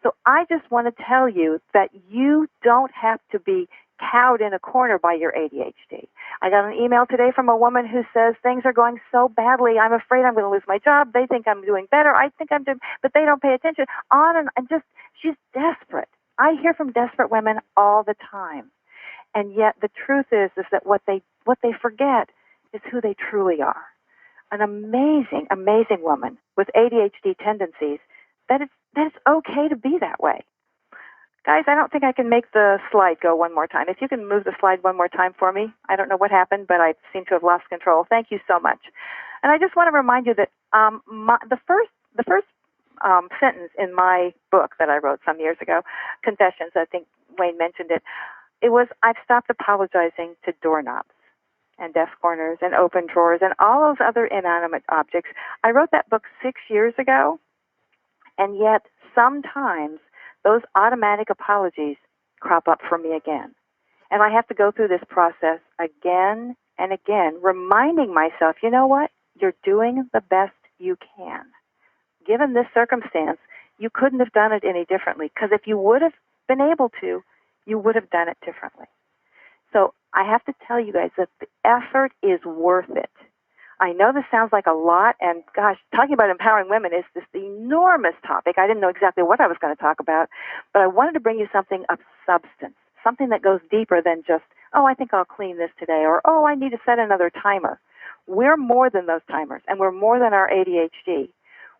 So I just want to tell you that you don't have to be cowed in a corner by your ADHD. I got an email today from a woman who says things are going so badly, I'm afraid I'm going to lose my job. They think I'm doing better. I think I'm doing, but they don't pay attention. On and just, she's desperate. I hear from desperate women all the time. And yet the truth is that what they forget is who they truly are. An amazing, amazing woman with ADHD tendencies, that it's okay to be that way. Guys, I don't think I can make the slide go one more time. If you can move the slide one more time for me. I don't know what happened, but I seem to have lost control. Thank you so much. And I just want to remind you that the first sentence in my book that I wrote some years ago, Confessions, I think Wayne mentioned it, it was, I've stopped apologizing to doorknobs and desk corners and open drawers and all those other inanimate objects. I wrote that book 6 years ago, and yet sometimes those automatic apologies crop up for me again. And I have to go through this process again and again, reminding myself, you know what? You're doing the best you can. Given this circumstance, you couldn't have done it any differently, because if you would have been able to, you would have done it differently. So I have to tell you guys that the effort is worth it. I know this sounds like a lot, and gosh, talking about empowering women is this enormous topic. I didn't know exactly what I was going to talk about, but I wanted to bring you something of substance, something that goes deeper than just, oh, I think I'll clean this today, or, oh, I need to set another timer. We're more than those timers, and we're more than our ADHD.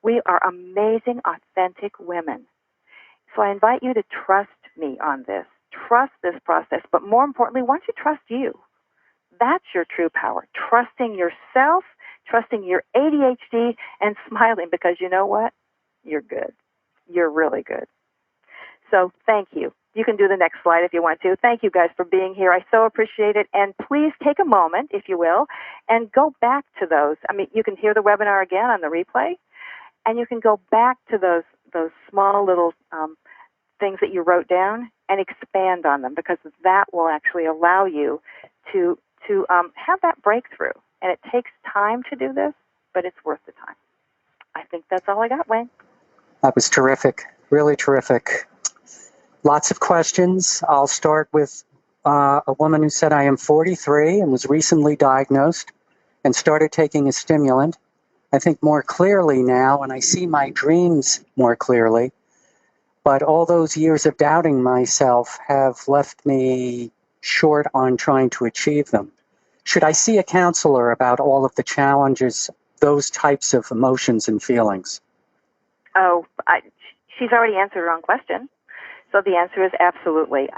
We are amazing, authentic women. So I invite you to trust me on this. Trust this process, but more importantly, why don't you trust you? That's your true power. Trusting yourself, trusting your ADHD, and smiling, because you know what? You're good. You're really good. So thank you. You can do the next slide if you want to. Thank you guys for being here. I so appreciate it. And please take a moment, if you will, and go back to those. I mean, you can hear the webinar again on the replay, and you can go back to those small little things that you wrote down and expand on them, because that will actually allow you to have that breakthrough. And it takes time to do this, but it's worth the time. I think that's all I got, Wayne. That was terrific, really terrific. Lots of questions. I'll start with a woman who said, I am 43 and was recently diagnosed and started taking a stimulant. I think more clearly now, and I see my dreams more clearly. But all those years of doubting myself have left me short on trying to achieve them. Should I see a counselor about all of the challenges, those types of emotions and feelings? Oh, she's already answered her own question. So the answer is absolutely.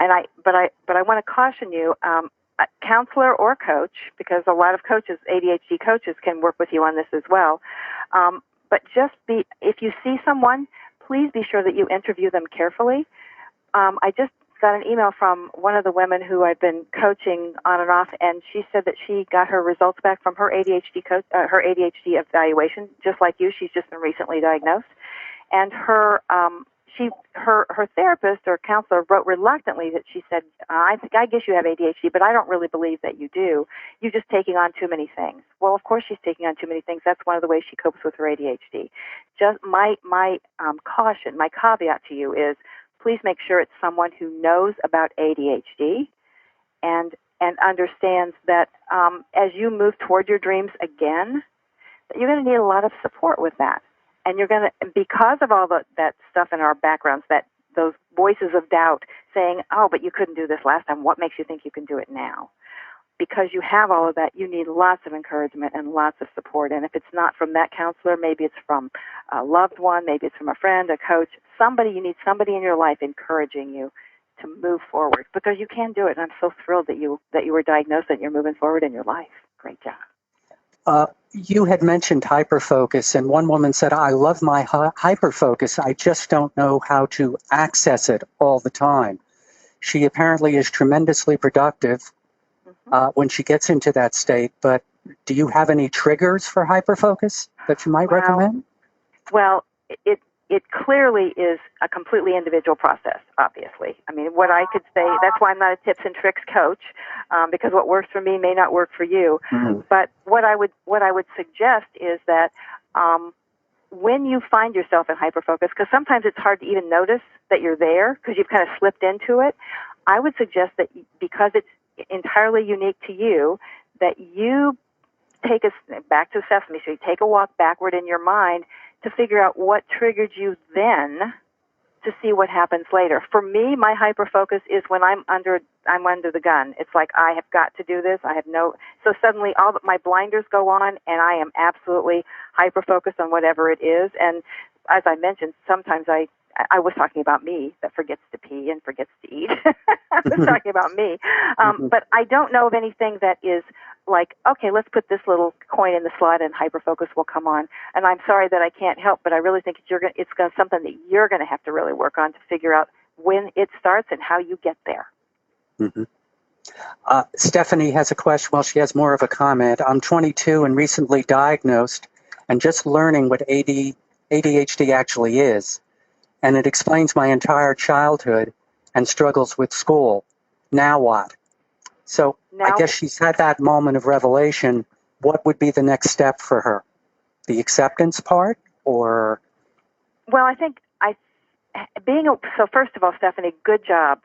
But I want to caution you, a counselor or coach, because a lot of coaches, ADHD coaches, can work with you on this as well. But if you see someone, please be sure that you interview them carefully. I just got an email from one of the women who I've been coaching on and off, and she said that she got her results back from her ADHD her ADHD evaluation, just like you. She's just been recently diagnosed, and her therapist or counselor wrote reluctantly that she said, I guess you have ADHD, but I don't really believe that you do. You're just taking on too many things. Well, of course she's taking on too many things. That's one of the ways she copes with her ADHD. Just my caution, my caveat to you is, please make sure it's someone who knows about ADHD and understands that as you move toward your dreams again, that you're going to need a lot of support with that. And you're going to, because of all that stuff in our backgrounds, those voices of doubt saying, oh, but you couldn't do this last time, what makes you think you can do it now? Because you have all of that, you need lots of encouragement and lots of support. And if it's not from that counselor, maybe it's from a loved one, maybe it's from a friend, a coach, you need somebody in your life encouraging you to move forward, because you can do it. And I'm so thrilled that you were diagnosed and you're moving forward in your life. Great job. You had mentioned hyperfocus, and one woman said, I love my hyperfocus. I just don't know how to access it all the time. She apparently is tremendously productive when she gets into that state, but do you have any triggers for hyperfocus that you might recommend? Well, it clearly is a completely individual process, obviously. I mean, what I could say, that's why I'm not a tips and tricks coach, because what works for me may not work for you. Mm-hmm. But what I would suggest is that when you find yourself in hyperfocus, because sometimes it's hard to even notice that you're there because you've kind of slipped into it, I would suggest that because it's entirely unique to you, that you take back to Sesame Street, take a walk backward in your mind to figure out what triggered you then to see what happens later. For me, my hyperfocus is when I'm under the gun. It's like, I have got to do this. So suddenly my blinders go on and I am absolutely hyperfocused on whatever it is. And as I mentioned, sometimes I was talking about me that forgets to pee and forgets to eat. I was talking about me. But I don't know of anything that is like, okay, let's put this little coin in the slot and hyperfocus will come on. And I'm sorry that I can't help, but I really think it's something that you're going to have to really work on to figure out when it starts and how you get there. Mm-hmm. Stephanie has a question. Well, she has more of a comment. I'm 22 and recently diagnosed and just learning what ADHD actually is. And it explains my entire childhood and struggles with school. Now what? So I guess she's had that moment of revelation. What would be the next step for her? The acceptance part, or? Well, I think so first of all, Stephanie, good job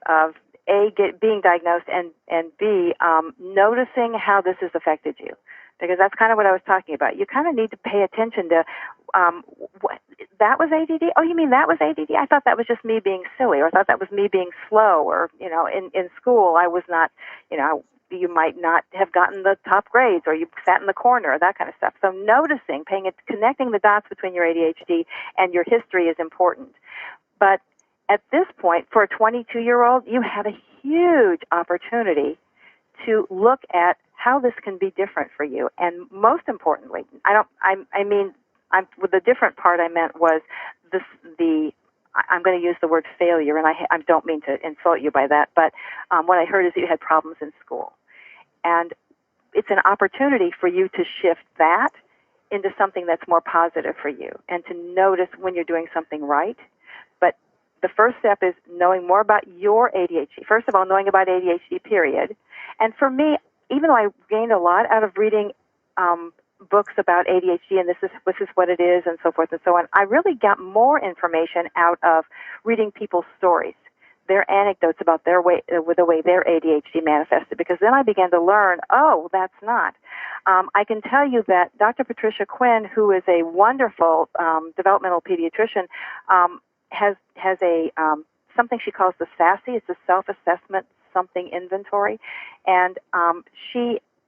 of being diagnosed and B, noticing how this has affected you. Because that's kind of what I was talking about. You kind of need to pay attention to, that was ADD? Oh, you mean that was ADD? I thought that was just me being silly, or I thought that was me being slow, or, in school I was not, you might not have gotten the top grades, or you sat in the corner, that kind of stuff. So noticing, connecting the dots between your ADHD and your history is important. But at this point, for a 22-year-old, you have a huge opportunity to look at how this can be different for you. And most importantly, with the different part I meant was I'm going to use the word failure, and I don't mean to insult you by that, but what I heard is that you had problems in school. And it's an opportunity for you to shift that into something that's more positive for you and to notice when you're doing something right. But the first step is knowing more about your ADHD. First of all, knowing about ADHD, period. And for me, even though I gained a lot out of reading books about ADHD and this is what it is and so forth and so on, I really got more information out of reading people's stories, their anecdotes about the way their ADHD manifested, because then I began to learn, that's not. I can tell you that Dr. Patricia Quinn, who is a wonderful developmental pediatrician, has a something she calls the SASSY. It's a self-assessment something inventory, and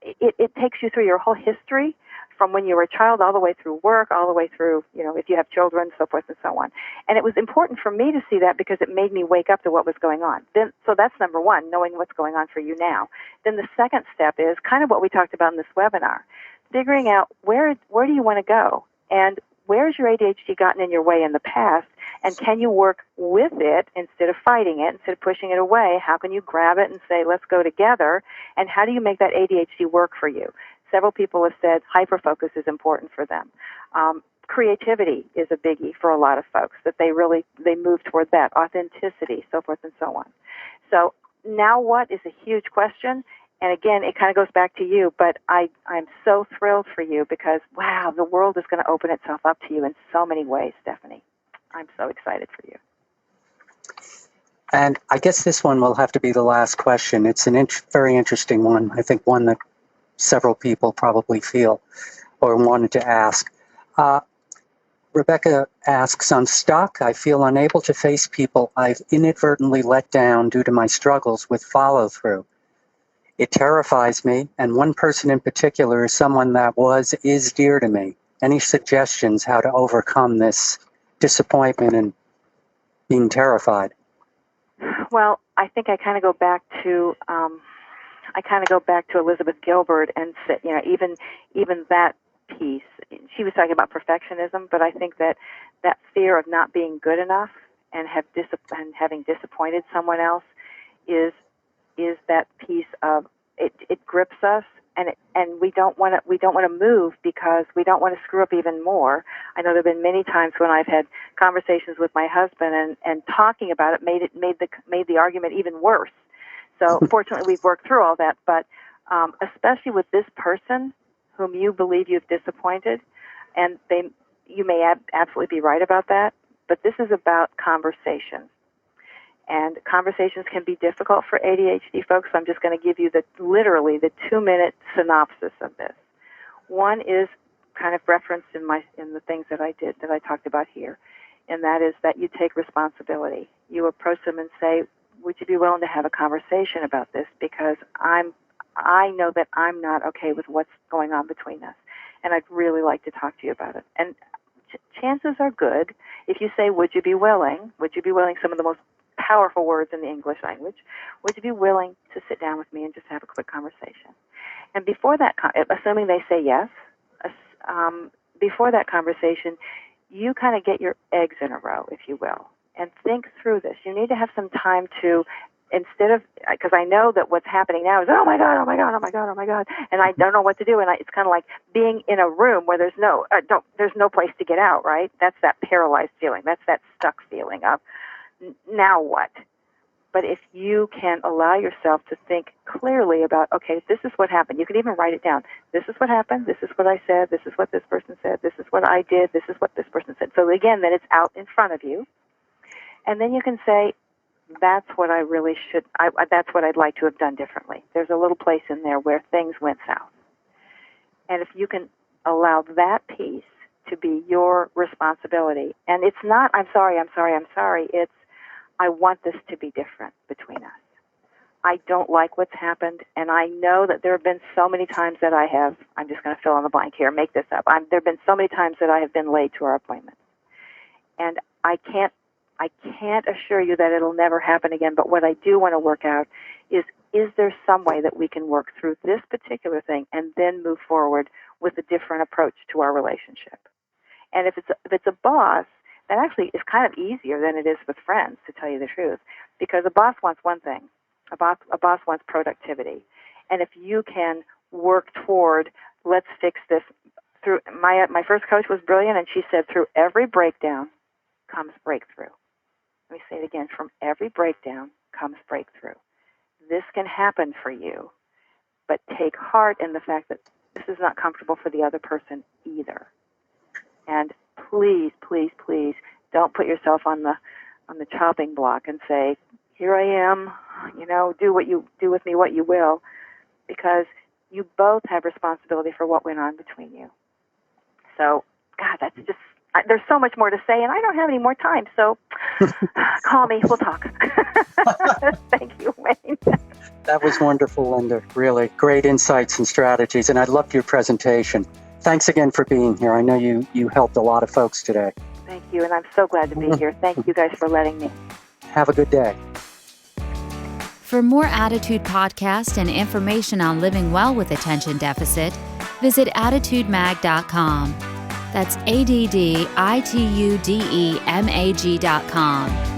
it takes you through your whole history from when you were a child all the way through work, all the way through, if you have children, so forth and so on. And it was important for me to see that because it made me wake up to what was going on. So that's number one, knowing what's going on for you now. Then the second step is kind of what we talked about in this webinar, figuring out where do you want to go, and where's your ADHD gotten in your way in the past, and can you work with it instead of fighting it, instead of pushing it away? How can you grab it and say, let's go together, and how do you make that ADHD work for you? Several people have said hyperfocus is important for them. Creativity is a biggie for a lot of folks, that they move toward that, authenticity, so forth and so on. So now what is a huge question, and again, it kind of goes back to you, but I'm so thrilled for you because, wow, the world is going to open itself up to you in so many ways, Stephanie. I'm so excited for you. And I guess this one will have to be the last question. It's an very interesting one. I think one that several people probably feel or wanted to ask. Rebecca asks, I'm stuck. I feel unable to face people I've inadvertently let down due to my struggles with follow-through. It terrifies me, and one person in particular is someone that is dear to me. Any suggestions how to overcome this disappointment and being terrified? Well, I think I kind of go back to Elizabeth Gilbert and say, even that piece. She was talking about perfectionism, but I think that fear of not being good enough and having disappointed someone else is that piece of it grips us, and we don't want to move because we don't want to screw up even more. I know there have been many times when I've had conversations with my husband and talking about it made the argument even worse. So fortunately we've worked through all that, but especially with this person whom you believe you've disappointed, and you may absolutely be right about that, but this is about conversation. And conversations can be difficult for ADHD folks, so I'm just going to give you literally the 2-minute synopsis of this. One is kind of referenced in the things that I did, that I talked about here, and that is that you take responsibility. You approach them and say, would you be willing to have a conversation about this? Because I know that I'm not okay with what's going on between us, and I'd really like to talk to you about it. And chances are good, if you say, would you be willing, some of the most powerful words in the English language, would you be willing to sit down with me and just have a quick conversation? And before that, assuming they say yes, before that conversation, you kind of get your eggs in a row, if you will, and think through this. You need to have some time to, instead of, because I know that what's happening now is, oh my God, and I don't know what to do, and it's kind of like being in a room where there's no place to get out, right? That's that paralyzed feeling. That's that stuck feeling of, now what? But if you can allow yourself to think clearly about, okay, this is what happened. You can even write it down. This is what happened. This is what I said. This is what this person said. This is what I did. This is what this person said. So again, then it's out in front of you. And then you can say, that's what I really that's what I'd like to have done differently. There's a little place in there where things went south. And if you can allow that piece to be your responsibility, and it's not, I'm sorry, it's, I want this to be different between us. I don't like what's happened, and I know that there have been so many times that I'm just going to fill in the blank here, make this up. There have been so many times that I have been late to our appointments. And I can't assure you that it'll never happen again, but what I do want to work out is there some way that we can work through this particular thing and then move forward with a different approach to our relationship? And if it's a boss, that actually is kind of easier than it is with friends, to tell you the truth, because a boss wants one thing. A boss wants productivity. And if you can work toward, let's fix this, through my first coach was brilliant, and she said, through every breakdown comes breakthrough. Let me say it again. From every breakdown comes breakthrough. This can happen for you, but take heart in the fact that this is not comfortable for the other person either. And please, please, please don't put yourself on the chopping block and say, here I am, do with me what you will, because you both have responsibility for what went on between you. So, God, that's just, there's so much more to say, and I don't have any more time, so call me, we'll talk. Thank you, Wayne. That was wonderful, Linda. Really great insights and strategies, and I loved your presentation. Thanks again for being here. I know you helped a lot of folks today. Thank you, and I'm so glad to be here. Thank you guys for letting me. Have a good day. For more Attitude Podcast and information on living well with attention deficit, visit attitudemag.com. That's ADDITUDEMAG.com.